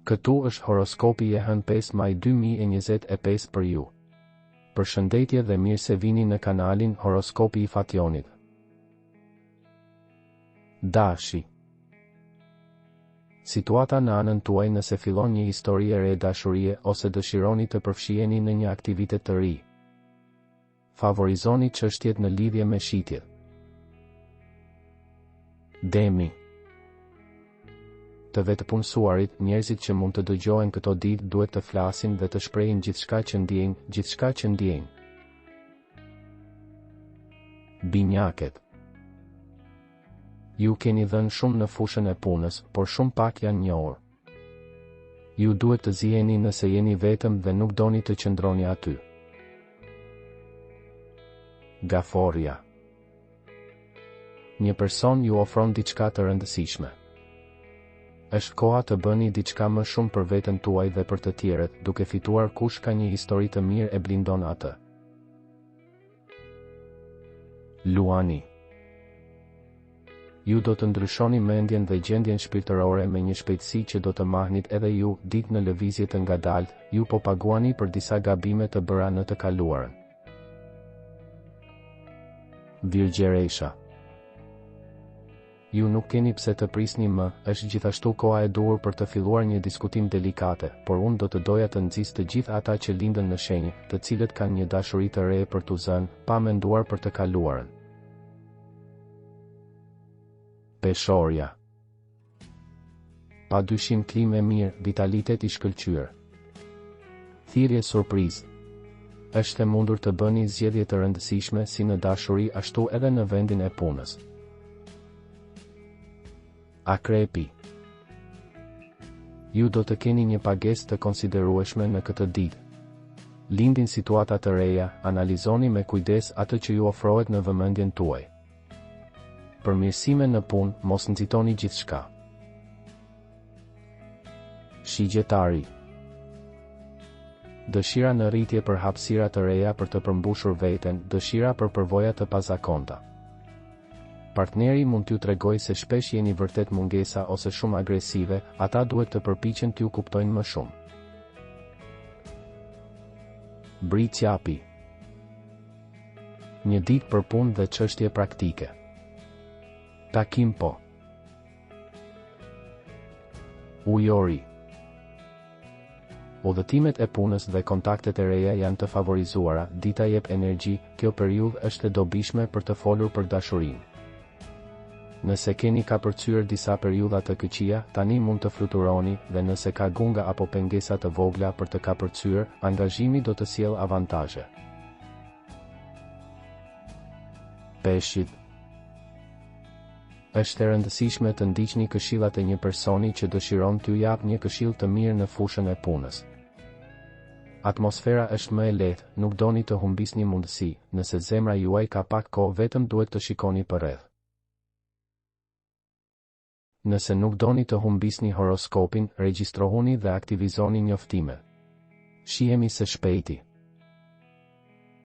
Këtu është horoskopi e hënë 5 maj 2025 për ju. Përshëndetje dhe mirë se vini në kanalin Horoskopi i Fationit. Dashi. Situata në anën tuaj nëse fillon një histori e re dashurie ose dëshironi të përfshiheni në një aktivitet të ri. Favorizoni çështjet në lidhje me shitjet. Demi. Të vetëpunësuarit, njerëzit që mund të dëgjohen këto ditë duhet të flasin dhe të shprehin gjithçka që ndjejnë. Binjaket. Ju keni dhënë shumë në fushën e punës, por shumë pak janë njohur. Ju duhet të ziheni nëse jeni vetëm dhe nuk doni të qëndroni aty. Gaforja. Një person ju ofron diçka të rëndësishme. Është koha të bëni diçka më shumë për veten tuaj dhe për të tjerët, duke fituar kush ka një histori të mirë e blindon atë. Luani. Ju do të ndryshoni mendjen dhe gjendjen shpirtërore me një shpejtësi që do të mahnit edhe ju, ditë në lëvizje të ngadalt, ju po paguani për disa gabime të bëra në të kaluarën. Virgjeresha. Ju nuk keni pse të prisni më, është gjithashtu koha e duhur për të filluar një diskutim delikate, por unë do të doja të nxis të gjithë ata që lindën në shenjë, të cilët kanë një dashuri të re për t'u zënë, pa menduar për të kaluarën. Peshorja. Pa dyshim klimë e mirë, vitalitet i shkëlqyer. Thirrje surprizë. Është e mundur të bëni zgjedhje të rëndësishme si në dashuri ashtu edhe në vendin e punës. Akrepi. Ju do të keni një pagesë të konsiderueshme në këtë ditë. Lindin situata të reja, analizoni me kujdes atë që ju ofrohet në vëmendjen tuaj. Përmirësime në punë, mos nxitoni gjithçka. Shigjetari. Dëshira në rritje për hapësira të reja për të përmbushur veten, dëshira për përvoja të pazakonta. Partneri mund t'ju tregojë se shpesh jeni vërtet mungesa ose shumë agresive, ata duhet të përpiqen t'ju kuptojnë më shumë. Britsjapi. Një ditë për punë dhe çështje praktike. Takim po. Ujori. Udhëtimet e punës dhe kontaktet e reja janë të favorizuara, dita jep energji, kjo periudhë është e dobishme për të folur për dashurinë. Nëse keni ka përcyer disa periudha të këqija, tani mund të fluturoni, dhe nëse ka gunga apo pengesa të vogla për të ka përcyer, angazhimi do të sjellë avantazhe. Peshqit. Është e rëndësishme të ndiqni këshillat e një personi që dëshiron t'ju japë një këshill të mirë në fushën e punës. Atmosfera është më e lehtë, nuk doni të humbisni mundësi, nëse zemra juaj ka pak kohë vetëm duhet të shikoni përreth. Nëse nuk doni të humbisni horoskopin, regjistrohuni dhe aktivizoni njoftimet. Shihemi së shpejti.